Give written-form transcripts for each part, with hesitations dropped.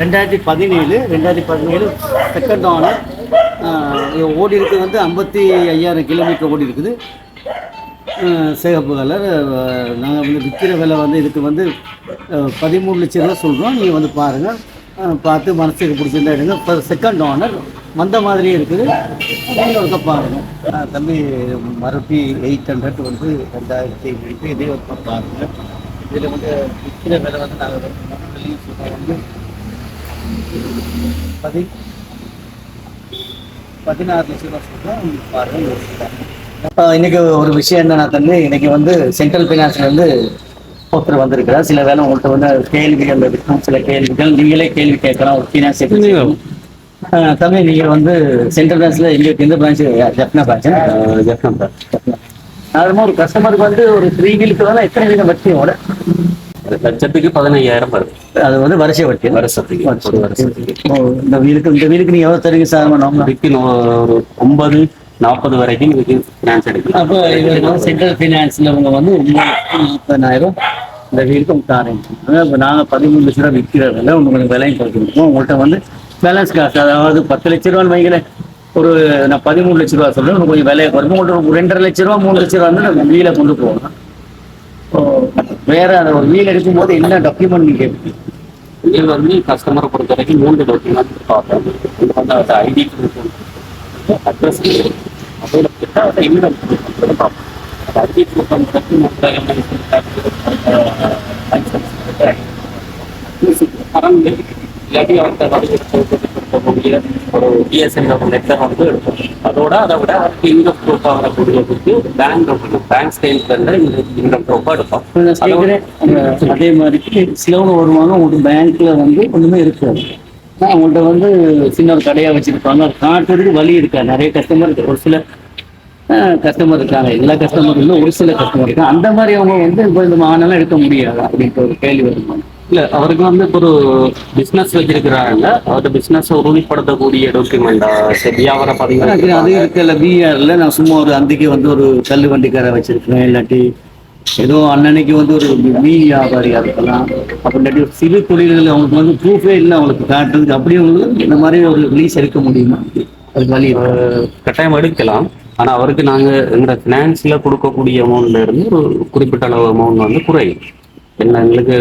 2017 second honour. ஓடி இருக்குது வந்து 55,000 கிலோமீட்டர் ஓடி இருக்குது. சிகப்பு கலர். நாங்கள் வந்து விற்கிற விலை வந்து இதுக்கு வந்து 13 லட்சம் ரூபா சொல்கிறோம். நீங்கள் வந்து பாருங்கள், பார்த்து மனசுக்கு பிடிச்சிருந்தா எடுங்க. இப்போ செகண்ட் ஓனர் வந்த மாதிரியே இருக்குது. ஒருக்க பாருங்கள். தம்பி மறுபடி 800 வந்து 2000 இதே ஒரு பாருங்கள். இதில் வந்து விற்கிற விலை வந்து நாங்கள் வந்து 16 லட்சம் ரூபா சொல்கிறோம். பாருங்கள். இன்றைக்கி ஒரு விஷயம் என்னன்னா தம்பி, இன்றைக்கி வந்து சென்ட்ரல் ஃபைனான்ஸ்லேருந்து ஒருத்தர் வந்திருக்கிறார். சில வேலை உங்கள்கிட்ட வந்து கேள்விகள் இருக்கும், சில கேள்விகள் நீங்களே கேள்வி கேட்கலாம். ஒரு ஃபைனான்ஸ் தம்பி, நீங்கள் வந்து சென்ட்ரல் ஃபைனான்ஸில் எந்த பிரான்ச்சு? ஜப்னா பிரான்ச்சு. ஜப்னா. அதுமாதிரி ஒரு கஸ்டமருக்கு வந்து ஒரு 3 வீலுக்கு வேலை எத்தனை வீதம் வட்டியோட? லட்சத்துக்கு 15,000 வருது. அது வந்து வருஷ வட்டி. வருஷத்துக்கு ஒரு வருஷத்துக்கு. இந்த வீலுக்கு நீங்கள் எவ்வளோ தருவீங்க சார்? ஒரு 9-40 வரைக்கும் இதுக்கு ஃபினான்ஸ் எடுக்கலாம். அப்போ இது சென்ட்ரல் ஃபைனான்ஸில் அவங்க வந்து 40,000 இந்த வீலுக்கு தாரீங்க. இப்போ நாங்கள் 13 லட்ச ரூபா விற்கிறதில்ல. உங்களுக்கு விலையும் கொடுத்துருக்கோம். உங்கள்கிட்ட வந்து பேலன்ஸ் காசு, அதாவது 10 லட்ச ரூபான்னு வைங்களேன். நான் 13 லட்ச ரூபா சொல்கிறேன். உங்களுக்கு கொஞ்சம் விலையை குறைக்கும். உங்கள்கிட்ட 2.5 லட்ச ரூபா 3 லட்ச ரூபா வந்து நம்ம வீலை கொண்டு போகணும். வேற அந்த ஒரு வீல் எடுக்கும்போது என்ன டாக்குமெண்ட் நீங்க கேட்பீங்க? இது வந்து கஸ்டமரை பொறுத்த வரைக்கும் 3 டாக்குமெண்ட் பார்ப்போம். இது வந்து அது ஐடி, அட்ரஸ், அதோட இன்கம் பார்ப்போம். ஐடி இல்லாட்டி அவர்கிட்ட ஒரு பிஎஸ்என் லெட்டர் வந்து எடுப்போம். அதை விட இன்கம் ப்ரூஃபாக வரக்கூடியதுக்கு பேங்க் ஸ்டேட்மெண்ட்ல இன்கம் ப்ரூஃபாக எடுப்போம். அதே மாதிரி சிலவங்க வருவாங்க, உங்களுக்கு பேங்க்ல வந்து ஒண்ணுமே இருக்காது. அவங்கள்ட்ட வந்து சின்ன ஒரு கடையா வச்சிருப்பாங்க. காட்டுறதுக்கு வழி இருக்கா? நிறைய கஸ்டமர், ஒரு சில கஸ்டமர் இருக்காங்க. எல்லா கஸ்டமரும் ஒரு சில கஸ்டமர் இருக்காங்க. அந்த மாதிரி அவங்க வந்து இப்போ இந்த மானெல்லாம் எடுக்க முடியாது அப்படின்ற ஒரு கேள்வி வருவாங்க. இல்ல, அவருக்கு வந்து இப்போ ஒரு பிசினஸ் வச்சிருக்கிறாங்க. அவரோட பிசினஸ் உறுதிப்படுத்தக்கூடிய டாக்குமெண்டா வியாபார பதிவு அது இருக்குல்ல. பிஆர்ல நான் சும்மா ஒரு அந்திக்கு வந்து ஒரு கல் வண்டிக்கார வச்சிருக்கேன். இல்லாட்டி ஏதோ அன்னன்னைக்கு வந்து ஒரு மீன் வியாபாரியா இருக்கலாம். அப்போ இல்லாட்டி ஒரு சிறு தொழில்கள் அவங்களுக்கு வந்து ப்ரூஃபே இல்லை அவங்களுக்கு காட்டுறதுக்கு. அப்படியே உங்களுக்கு இந்த மாதிரி ஒரு ரிலீஸ் எடுக்க முடியுமா? அதுக்கு வழி கட்டாயம் எடுக்கலாம். ஆனா அவருக்கு நாங்க எங்களோட பினான்ஸ்ல கொடுக்கக்கூடிய அமௌண்ட்ல இருந்து ஒரு குறிப்பிட்ட அளவு அமௌண்ட் வந்து குறையும். எங்களுக்கு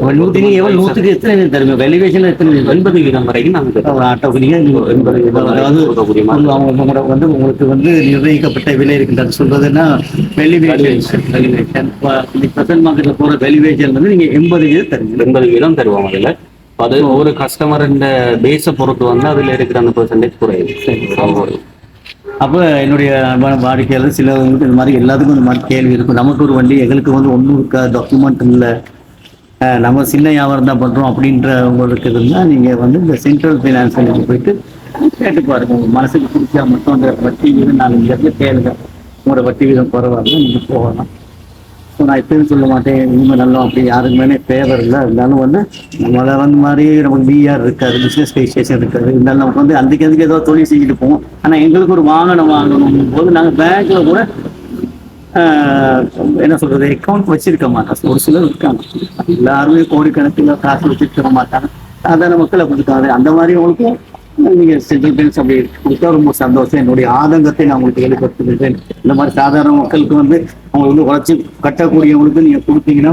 100க்கு எத்தனை தருங்க? வேல்யூவேஷன் எத்தனை? 80% வரைக்கும் நாங்கள் ஆட்டோக்கு 80%. அதாவது அவங்க வந்து உங்களுக்கு வந்து நிர்ணயிக்கப்பட்ட விலை இருக்கின்றது சொல்றதுன்னா வேல்யூவேஷன். பிரசன்ட் மார்க்கெட்ல போற வேல்யூவேஷன் வந்து நீங்க 80% தருங்க. 80% தருவோம். அதுல அது ஒரு கஸ்டமர் இந்த பேஸை பொறுத்து வந்து அதுல இருக்கிற அந்த பெர்சன்டேஜ் குறையுது. அப்போ என்னுடைய வாடிக்கையாளர் சிலவங்களுக்கு இந்த மாதிரி எல்லாத்துக்கும் இந்த மாதிரி கேள்வி இருக்கும். நமக்கு ஒரு வண்டி, எங்களுக்கு வந்து ஒன்றும் இருக்கா, டாக்குமெண்ட் இல்லை, நம்ம சின்ன வியாபாரம் தான் பண்ணுறோம் அப்படின்றவங்களுக்கு இருந்தால் நீங்கள் வந்து இந்த சென்ட்ரல் ஃபைனான்ஸில் போயிட்டு கேட்டு பாருங்க. உங்கள் மனசுக்கு பிடிச்சா மட்டும் அந்த வட்டி வீதம் நான் இந்த இடத்துல கேளுங்க. உங்களோட வட்டி வீதம் குறைவாக நீங்கள் போகலாம். ஸோ நான் இப்பயும் சொல்ல மாட்டேன் இனிமேல் நல்லா அப்படி யாருக்கு மேலே ஃபேவர் இல்லை. இருந்தாலும் வந்து நம்மளை வந்து மாதிரி நமக்கு பிஆர் இருக்காது, பிஸ்னஸ் ரெஜிஸ்ட்ரேஷன் இருக்காது. இருந்தாலும் நமக்கு வந்து அதுக்கு ஏதோ தொழில் செஞ்சுட்டு போவோம். ஆனால் எங்களுக்கு ஒரு வாங்கணும் போது நாங்கள் பேங்க்கில் கூட என்ன சொல்கிறது, அக்கௌண்ட் வச்சிருக்க மாட்டோம். ஒரு சிலர் இருக்காங்க, எல்லாருமே கோடிக்கணக்கில் காசு வச்சுருக்க மாட்டாங்க. சாதாரண மக்களை கொடுத்தாரு. அந்த மாதிரி உங்களுக்கு நீங்கள் சென்ட்ரல் பேங்க்ஸ் அப்படி கொடுத்தா ரொம்ப சந்தோஷம். என்னுடைய ஆதங்கத்தை நான் உங்களுக்கு வெளிப்படுத்துகிறேன். இந்த மாதிரி சாதாரண மக்களுக்கு வந்து அவங்க வந்து உழைச்சி கட்டக்கூடியவங்களுக்கு நீங்கள் கொடுத்தீங்கன்னா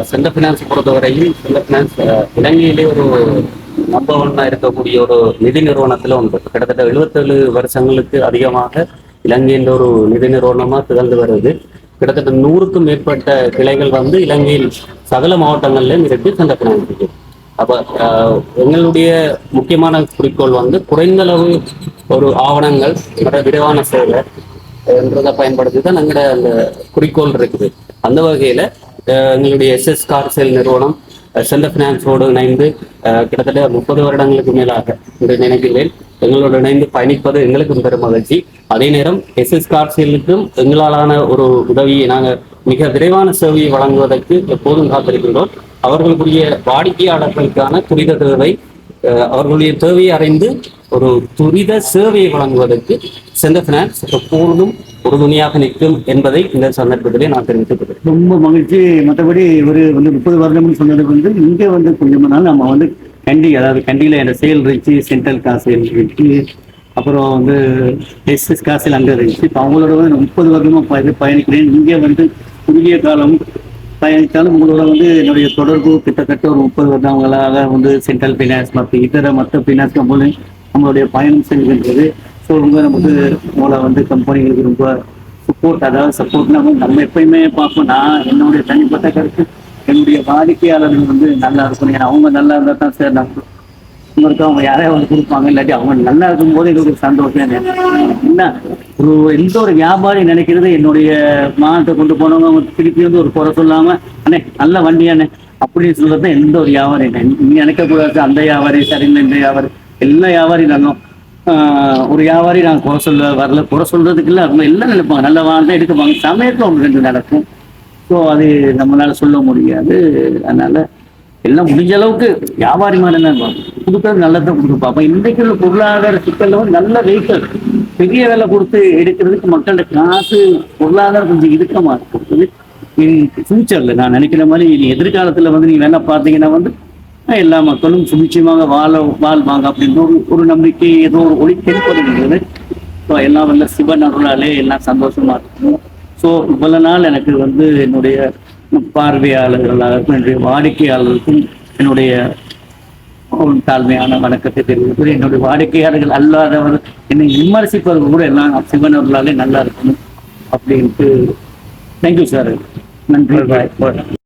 சென்ட்ரல் ஃபினான்ஸ் பொறுத்தவரையில் சென்ட்ரல் ஃபினான்ஸ் இலங்கையிலே ஒரு நம்பர் 1 இருக்கக்கூடிய ஒரு நிதி நிறுவனத்தில் ஒன்று. கிட்டத்தட்ட 77 வருஷங்களுக்கு அதிகமாக இலங்கையின் ஒரு நிதி நிறுவனமாக திகழ்ந்து வருது. கிட்டத்தட்ட 100க்கும் மேற்பட்ட கிளைகள் வந்து இலங்கையில் சகல மாவட்டங்கள்லையும் இருக்கு சென்ட்ரல் ஃபினான்ஸ் இருக்கு. அப்போ எங்களுடைய முக்கியமான குறிக்கோள் வந்து குறைந்தளவு ஒரு ஆவணங்கள் விரைவான சேவை என்றதை பயன்படுத்தி தான் எங்களோட அந்த குறிக்கோள் இருக்குது. அந்த வகையில் எங்களுடைய எஸ்எஸ் கார் சேல் நிறுவனம் சென்ட்ரல் ஃபினான்ஸோடு இணைந்து கிட்டத்தட்ட 30 வருடங்களுக்கு மேலாக என்று நினைக்கிறேன். எங்களோடு இணைந்து பயணிப்பது எங்களுக்கும் பெரும் மகிழ்ச்சி. அதே நேரம் எஸ்எஸ் கார் சேலுக்கும் எங்களாலான ஒரு உதவியை நாங்கள் மிக விரைவான சேவையை வழங்குவதற்கு எப்போதும் காத்திருக்கின்றோம். அவர்களுடைய வாடிக்கையாளர்களுக்கான துரித தேவை, அவர்களுடைய தேவையை அறிந்து ஒரு துரித சேவையை வழங்குவதற்கு சென்ட்ரல் ஃபினான்ஸ் எப்பொழுதும் உறுதுணையாக நிற்கும் என்பதை இந்த சந்தர்ப்பத்திலே நான் தெரிவித்துக் கொள்கிறேன். ரொம்ப மகிழ்ச்சி. மற்றபடி ஒரு வந்து 30 வருடம்னு சொன்னது வந்து இங்கே வந்து கொஞ்சம் நாள் நம்ம வந்து கண்டி, அதாவது கண்டியில் என்னோட சேல் இருந்துச்சு, சென்ட்ரல் காசு இருந்துச்சு, அப்புறம் வந்து எஸ்எஸ் காசில் அங்கே இருந்துச்சு. இப்போ அவங்களோட வந்து 30 வருடமாக பயணிக்கிறேன். இங்கே வந்து குறுகிய காலம் பயணித்தாலும் உங்களோட வந்து என்னுடைய தொடர்பு கிட்டத்தட்ட ஒரு 30 வருடங்களாக வந்து சென்ட்ரல் ஃபைனான்ஸ் மற்ற ஃபைனான்ஸ் கம்பெனி நம்மளுடைய பயணம் செல்கின்றது. ஸோ ரொம்ப நமக்கு உங்களை வந்து கம்பெனிகளுக்கு ரொம்ப சப்போர்ட், அதாவது சப்போர்ட்னா நம்ம எப்பயுமே பார்ப்போம். நான் என்னுடைய தனிப்பட்ட கருத்து, என்னுடைய வாடிக்கையாளர்கள் வந்து நல்லா இருக்கணும். ஏன்னா அவங்க நல்லா இருந்தால் தான் சார் நம்ம உங்களுக்கு அவங்க யாரையா வந்து கொடுப்பாங்க. இல்லாட்டி அவங்க நல்லா இருக்கும்போது எங்களுக்கு சந்தோஷம். என்ன ஒரு எந்த ஒரு வியாபாரி நினைக்கிறது, என்னுடைய மானத்தை கொண்டு போனவங்க அவங்க திருப்பி வந்து ஒரு குறை சொல்லாம அண்ணே நல்ல வண்டியானே அப்படின்னு சொல்றது தான் எந்த ஒரு வியாபாரி நீங்க நினைக்கக்கூடாது. அந்த வியாபாரி சரியில்லை, இந்த வியாபாரி எல்லா வியாபாரி நல்லோம். ஒரு வியாபாரி நான் குறை சொல்ல வரல, குறை சொல்றதுக்கு இல்லை, அவங்க எல்லாம் நினைப்பாங்க நல்ல வாழ்ந்தா எடுத்துப்பாங்க. சமயத்தில் ஒன்று ரெண்டு நடக்கும். ஸோ அது நம்மளால சொல்ல முடியாது. அதனால எல்லாம் முடிஞ்ச அளவுக்கு வியாபாரி மாதிரி தான் கொடுக்கறது நல்லதான் கொடுப்போம். அப்போ இன்றைக்கு உள்ள பொருளாதார சிக்கல்ல வந்து நல்ல வெஹிக்கிள் பெரிய விலை கொடுத்து எடுக்கிறதுக்கு மக்களோட காசு பொருளாதாரம் கொஞ்சம் இறுக்கமா இருக்குது. ஃபியூச்சர்ல நான் நினைக்கிற மாதிரி இனி எதிர்காலத்துல வந்து நீங்க வேலை பார்த்தீங்கன்னா வந்து எல்லா மக்களும் சுபிட்சமாக வாழ்வாங்க அப்படின்ற ஒரு நம்பிக்கை, ஏதோ ஒரு ஒளி தென்படுகிறது. ஸோ எல்லாம் வல்ல சிவன் அருளாலே எல்லாம் சந்தோஷமா இருக்கும். ஸோ இவ்வளவு நாள் எனக்கு வந்து என்னுடைய பார்வையாளர்களாக என்னுடைய வாடிக்கையாளர்களுக்கும் என்னுடைய தாழ்மையான வணக்கத்தை தெரிவித்து, என்னுடைய வாடிக்கையாளர்கள் அல்லாதவர் என்னை விமர்சிப்பவர்கள் கூட எல்லாம் சிவன் அருளாலே நல்லா இருக்கணும் அப்படின்ட்டு. Thank you sir. நன்றி. பாய்.